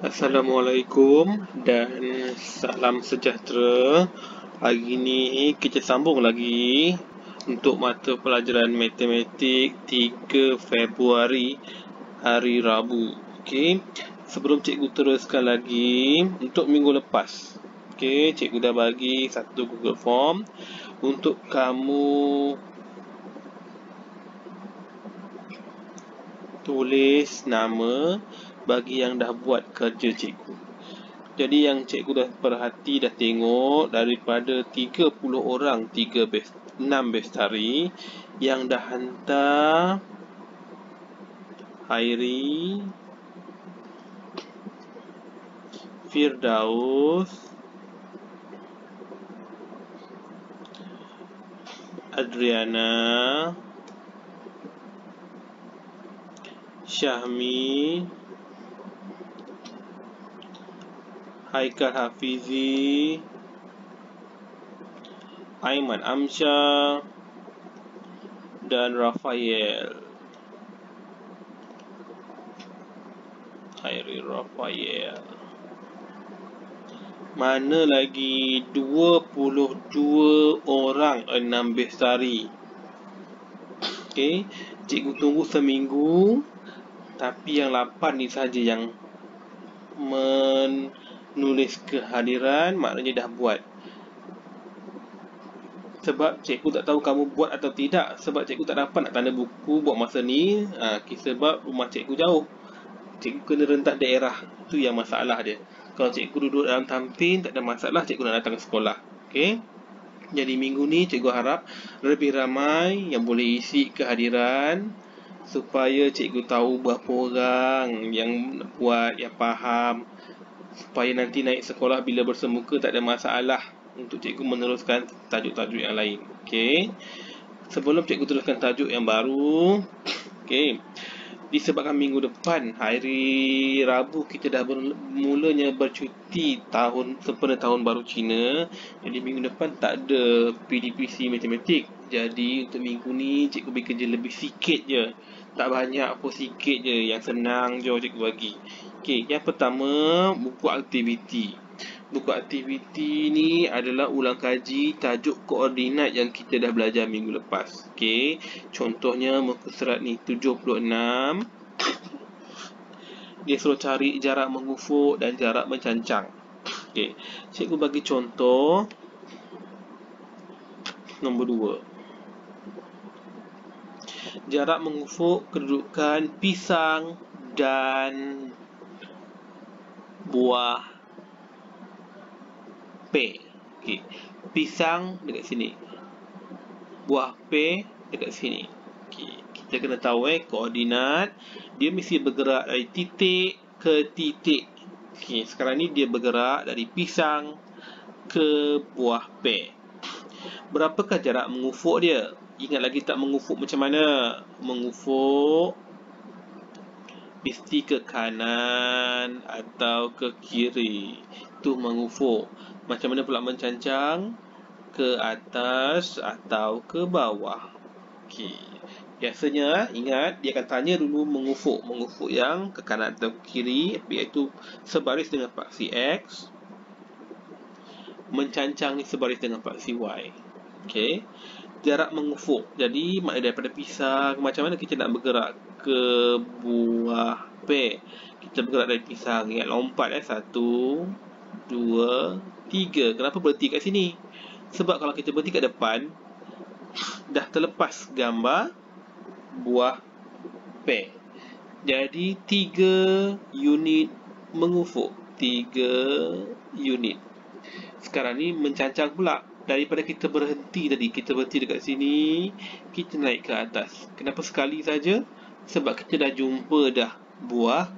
Assalamualaikum dan salam sejahtera. Hari ini kita sambung lagi untuk mata pelajaran matematik 3 Februari hari Rabu. Okey, sebelum cikgu teruskan lagi untuk minggu lepas. Okey, cikgu dah bagi satu Google Form untuk kamu tulis nama bagi yang dah buat kerja cikgu. Jadi yang cikgu dah perhati, dah tengok daripada 30 orang 6 bestari yang dah hantar Hairi, Firdaus, Adriana, Syahmi, Haikal Hafizi, Aiman Amsyah, dan Rafael. Hairi Rafael. Mana lagi 22 orang 6 bestari. Okey, cikgu tunggu seminggu. Tapi yang 8 ni saja yang menulis kehadiran, maknanya dah buat. Sebab cikgu tak tahu kamu buat atau tidak. Sebab cikgu tak dapat nak tanda buku buat masa ni. Sebab rumah cikgu jauh. Cikgu kena rentas daerah. Itu yang masalah dia. Kalau cikgu duduk dalam tampin, tak ada masalah, cikgu nak datang ke sekolah. Okey. Jadi minggu ni cikgu harap lebih ramai yang boleh isi kehadiran, supaya cikgu tahu berapa orang yang buat, yang faham, supaya nanti naik sekolah bila bersemuka tak ada masalah untuk cikgu meneruskan tajuk-tajuk yang lain. Okey. Sebelum cikgu teruskan tajuk yang baru, okey, disebabkan minggu depan hari Rabu kita dah mulanya bercuti sempena tahun baru Cina. Jadi minggu depan tak ada PDPC matematik. Jadi untuk minggu ni cikgu bagi kerja lebih sikit je. Tak banyak pun, sikit je, yang senang je cikgu bagi. Okey, yang pertama buku aktiviti. Buku aktiviti ni adalah ulang kaji tajuk koordinat yang kita dah belajar minggu lepas. Okey, contohnya muka surat ni 76. Dia suruh cari jarak mengufuk dan jarak mencancang. Okey, cikgu bagi contoh nombor 2. Jarak mengufuk kedudukan pisang dan buah pe. Okey, pisang dekat sini, buah pe dekat sini. Okey, kita kena tahu koordinat dia mesti bergerak dari titik ke titik. Okey, sekarang ni dia bergerak dari pisang ke buah pe. Berapakah jarak mengufuk dia? Ingat lagi tak mengufuk macam mana? Mengufuk mesti ke kanan atau ke kiri. Itu mengufuk. Macam mana pula mencancang? Ke atas atau ke bawah. Okey. Biasanya ingat dia akan tanya dulu mengufuk. Mengufuk yang ke kanan atau ke kiri, iaitu sebaris dengan paksi X. Mencancang ni sebaris dengan paksi Y. Okey. Jarak mengufuk. Jadi maknanya daripada pisang, macam mana kita nak bergerak ke buah pe? Kita bergerak dari pisang. Ingat lompat 1, 2, 3. Kenapa berhenti kat sini? Sebab kalau kita berhenti kat depan, dah terlepas gambar buah pe. Jadi 3 unit mengufuk. 3 unit. Sekarang ni mencancang pula. Daripada kita berhenti tadi, kita berhenti dekat sini, kita naik ke atas. Kenapa sekali saja? Sebab kita dah jumpa dah buah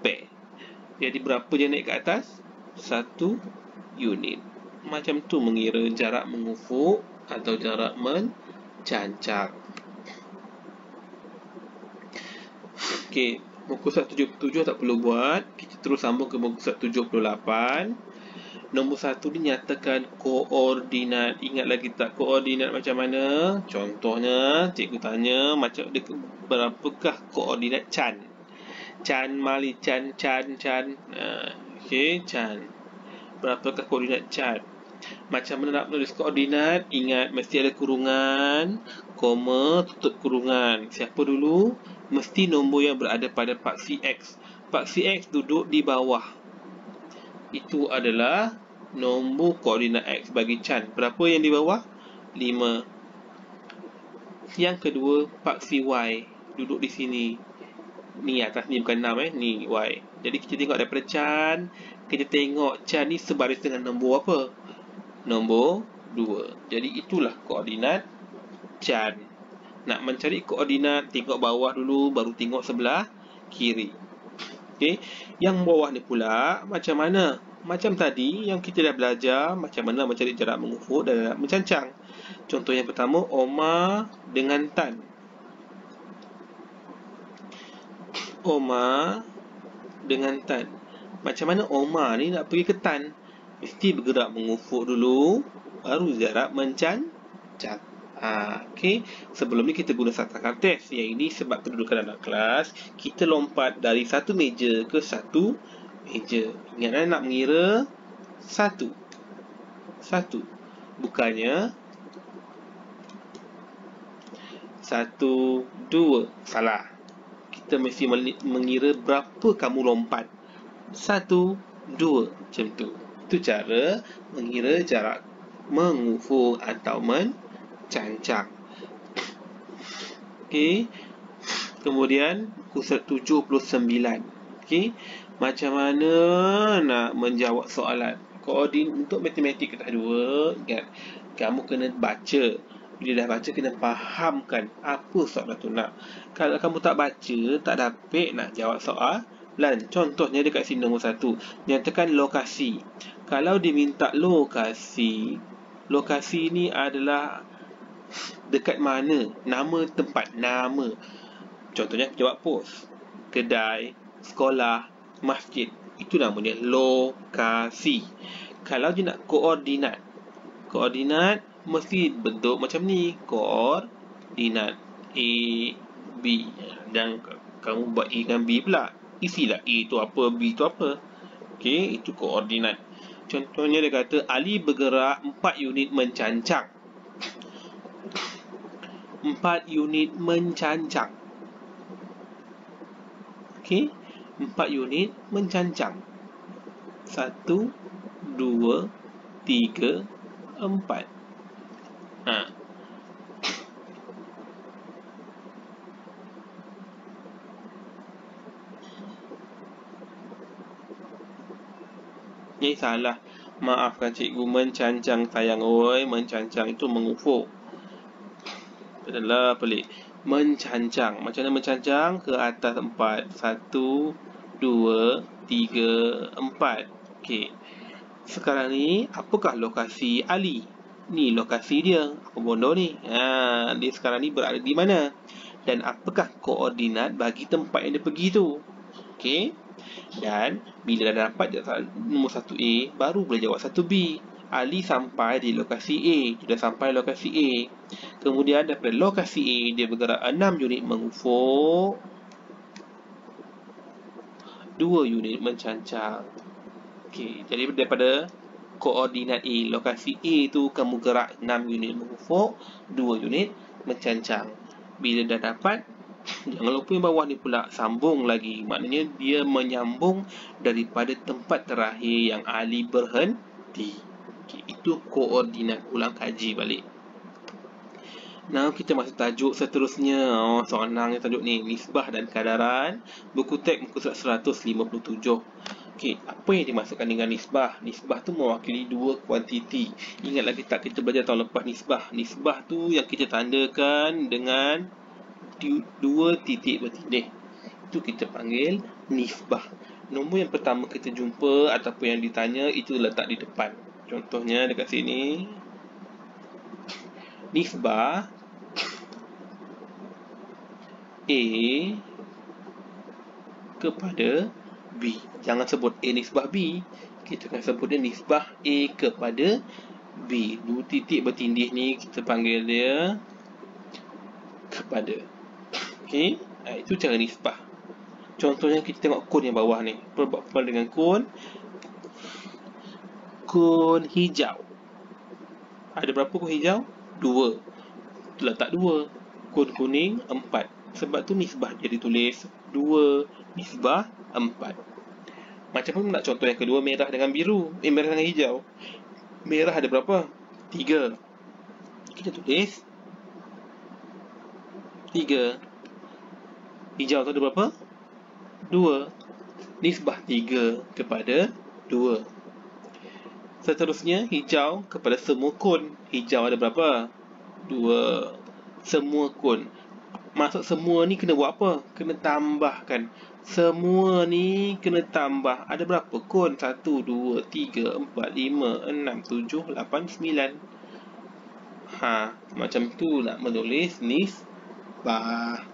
pe. Jadi berapa je naik ke atas? 1 unit. Macam tu mengira jarak mengufuk atau jarak mencancang. Okey, muka surat 77 tak perlu buat. Kita terus sambung ke muka surat 78. Nombor 1 dinyatakan koordinat. Ingat lagi tak koordinat macam mana? Contohnya, cikgu tanya macam berapakah koordinat Chan. Chan Mali, Chan. Okey, Chan. Berapakah koordinat Chan? Macam mana nak menulis koordinat? Ingat, mesti ada kurungan, koma, tutup kurungan. Siapa dulu? Mesti nombor yang berada pada paksi X. Paksi X duduk di bawah. Itu adalah nombor koordinat X bagi Chan. Berapa yang di bawah? 5. Yang kedua, paksi Y duduk di sini. Ni atas ni bukan 6 ni Y. Jadi kita tengok daripada Chan, kita tengok Chan ni sebaris dengan nombor apa? Nombor 2. Jadi itulah koordinat Chan. Nak mencari koordinat, tengok bawah dulu, baru tengok sebelah kiri. Okey, yang bawah ni pula macam mana? Macam tadi yang kita dah belajar macam mana mencari jarak mengufuk dan jarak mencancang. Contoh yang pertama, Omar dengan Tan. Omar dengan Tan. Macam mana Omar ni nak pergi ke Tan? Mesti bergerak mengufuk dulu, baru jarak mencancang. Okey. Sebelum ni kita guna satakan test. Yang ini sebab kedudukan dalam kelas, kita lompat dari satu meja ke satu meja. Ingat nak mengira satu. Bukannya 1, 2. Salah. Kita mesti mengira berapa kamu lompat. 1, 2. Macam tu. Itu cara mengira jarak mengufuk atau mencancang. Okey. Kemudian buku 79. Okey. Macam mana nak menjawab soalan? Untuk matematik kelas 2, ingat, kamu kena baca. Bila dah baca, kena fahamkan apa soalan tu nak. Kalau kamu tak baca, tak dapat nak jawab soalan. Contohnya dekat sini nombor 1, nyatakan lokasi. Kalau diminta lokasi ni adalah dekat mana? Nama tempat, nama. Contohnya jawab pos, kedai, sekolah, masjid. Itu namanya lokasi. Kalau dia nak koordinat mesti bentuk macam ni, koordinat A, B. Dan kamu buat A dengan B pula. Isilah A tu apa, B tu apa. Okey, itu koordinat. Contohnya dia kata Ali bergerak 4 unit mencancang. 4 unit mencancang. Okey, 4 unit mencancang. 1, 2, 3, 4. Ini salah. Maafkan cikgu, mencancang sayang. Oi, mencancang itu mengufuk. Adalah pelik. Mencancang. Macam mana mencancang? Ke atas 4. 1, 2, 3, 4. Okey. Sekarang ni, apakah lokasi Ali? Ni lokasi dia. Apa bodoh ni? Dia sekarang ni berada di mana? Dan apakah koordinat bagi tempat yang dia pergi tu? Okey. Dan bila dah dapat nombor 1A, baru boleh jawab 1B. Ali sampai di lokasi A. Sudah sampai lokasi A. Kemudian daripada lokasi A, dia bergerak 6 unit mengufuk, 2 unit mencancang. Okey, jadi daripada koordinat A, lokasi A tu kamu gerak 6 unit mengufuk, 2 unit mencancang. Bila dah dapat, jangan lupa yang bawah ni pula, sambung lagi. Maknanya dia menyambung daripada tempat terakhir yang Ali berhenti. Okay, itu koordinat. Ulang kaji balik. Now kita masuk tajuk seterusnya. Senang yang tajuk ni, nisbah dan kadaran. Buku teks muka surat 157. Okey, apa yang dimasukkan dengan nisbah? Nisbah tu mewakili dua kuantiti. Ingat lagi tak kita belajar tahun lepas nisbah? Nisbah tu yang kita tandakan dengan 2 titik bertindih. Itu kita panggil nisbah. Nombor yang pertama kita jumpa ataupun yang ditanya, itu letak di depan. Contohnya dekat sini, nisbah A kepada B. Jangan sebut A nisbah B. Kita akan sebut dia nisbah A kepada B. 2 titik bertindih ni kita panggil dia kepada. Okey, itu cara nisbah. Contohnya kita tengok kon yang bawah ni. Perbuatan dengan kon hijau. Ada berapa kon hijau? 2. Letak 2. Kon kuning 4. Sebab tu nisbah dia ditulis 2 nisbah 4. Macam pun nak contoh yang kedua, merah dengan biru. Merah dengan hijau. Merah ada berapa? 3. Kita tulis 3. Hijau tu ada berapa? 2. Nisbah 3 kepada 2. Seterusnya, hijau kepada semua kon. Hijau ada berapa? 2. Semua kon. Maksud semua ni kena buat apa? Kena tambahkan. Semua ni kena tambah. Ada berapa kon? 1, 2, 3, 4, 5, 6, 7, 8, 9. Macam tu nak menulis nisbah.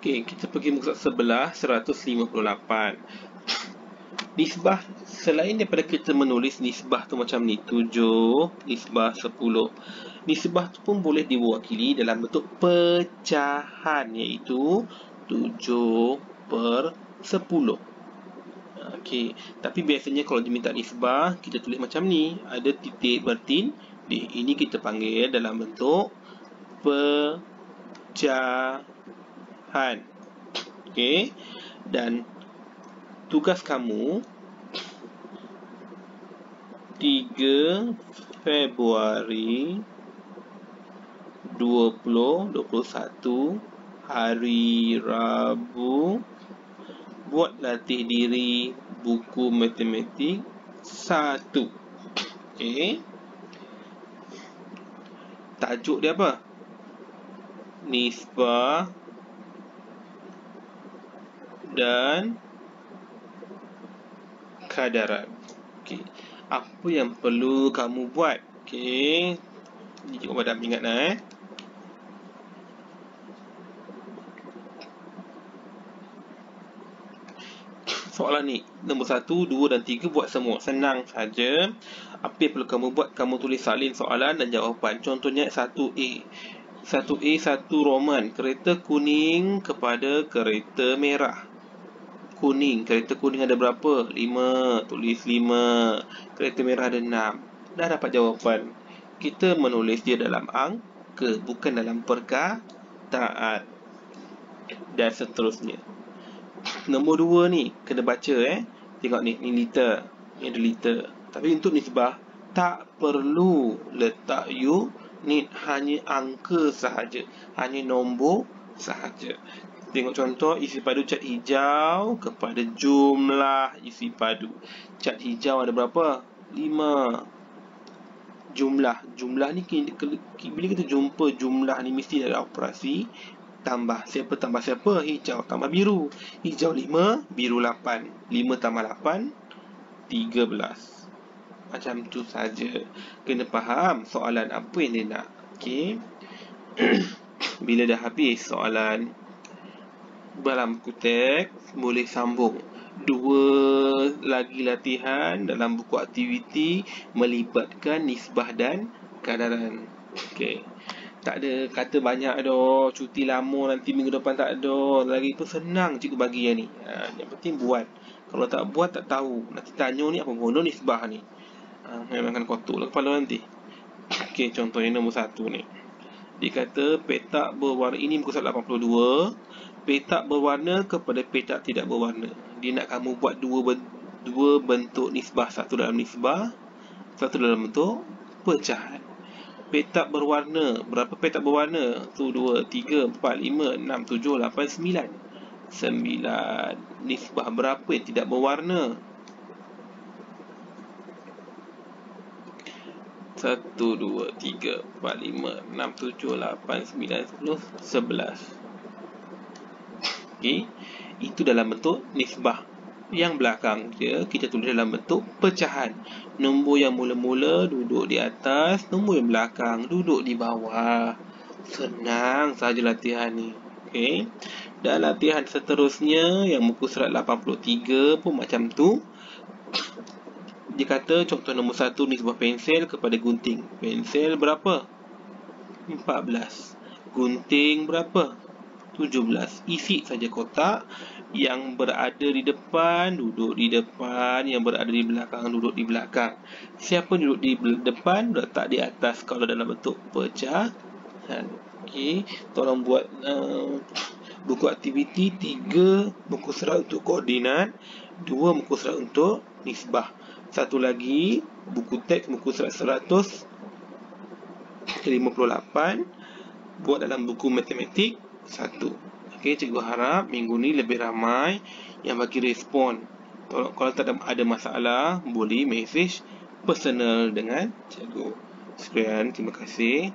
Okey, kita pergi muka sebelah 158. Nisbah, selain daripada kita menulis nisbah tu macam ni, 7, nisbah 10. Nisbah tu pun boleh diwakili dalam bentuk pecahan, iaitu 7/10. Okey, tapi biasanya kalau diminta nisbah, kita tulis macam ni, ada titik bertindih. Ini kita panggil dalam bentuk pecahan. Okey, dan tugas kamu 3 Februari 2021 hari Rabu, buat latih diri buku matematik 1. Okey, tajuk dia apa? Nisbah dan kadaran. Okey, apa yang perlu kamu buat? Okey, ni cikgu pada ingat soalan ni nombor 1, 2 dan 3 buat semua. Senang saja. Apa yang perlu kamu buat? Kamu tulis salin soalan dan jawapan. Contohnya 1A. 1A 1 Roman, kereta kuning kepada kereta merah. Kuning, kereta kuning ada berapa? 5. Tulis 5. Kereta merah ada 6. Dah dapat jawapan. Kita menulis dia dalam angka, bukan dalam perkataan. Dan seterusnya. Nombor 2 ni kena baca Tengok ni liter. Ni ada liter. Tapi untuk nisbah tak perlu letak unit, hanya angka sahaja, hanya nombor sahaja. Tengok contoh, isi padu cat hijau kepada jumlah isi padu. Cat hijau ada berapa? 5. Jumlah ni bila kita jumpa jumlah ni mesti ada operasi tambah. Siapa tambah siapa? Hijau tambah biru. Hijau 5, biru 8. 5 tambah 8, 13. Macam tu saja. Kena faham soalan apa yang dia nak. Okey. Bila dah habis soalan dalam buku teks, boleh sambung 2 lagi latihan dalam buku aktiviti melibatkan nisbah dan kadaran. Okey. Tak ada kata banyak dah, cuti lama nanti minggu depan tak ada. Lagi pun senang cikgu bagi yang ni. Yang penting buat. Kalau tak buat tak tahu. Nanti tanya ni apa guna nisbah ni. Memang akan kotor lah kepala nanti. Okey, contohnya nombor 1 ni. Dia kata petak berwarna, ini muka surat 82. Petak berwarna kepada petak tidak berwarna. Dia nak kamu buat dua bentuk nisbah. Satu dalam nisbah, satu dalam bentuk pecahan. Petak berwarna, berapa petak berwarna? 1, 2, 3, 4, 5, 6, 7, 8, 9. 9. Nisbah berapa yang tidak berwarna? 1, 2, 3, 4, 5, 6, 7, 8, 9, 10, 11. Okey, itu dalam bentuk nisbah. Yang belakang dia kita tulis dalam bentuk pecahan. Nombor yang mula-mula duduk di atas, nombor yang belakang duduk di bawah. Senang saja latihan ni. Okey. Dan latihan seterusnya yang muka surat 83 pun macam tu. Dia kata contoh nombor 1, nisbah pensel kepada gunting. Pensel berapa? 14. Gunting berapa? 17. Isi saja kotak. Yang berada di depan, duduk di depan. Yang berada di belakang, duduk di belakang. Siapa duduk di depan, letak di atas kalau dalam bentuk pecahan. Okey, tolong buat buku aktiviti. 3 buku surat untuk koordinat, 2 buku surat untuk nisbah. Satu lagi buku teks, buku surat 158 buat dalam buku matematik 1. Okey, cikgu harap minggu ni lebih ramai yang bagi respon. Kalau tak ada masalah, boleh message personal dengan cikgu. Sekian, terima kasih.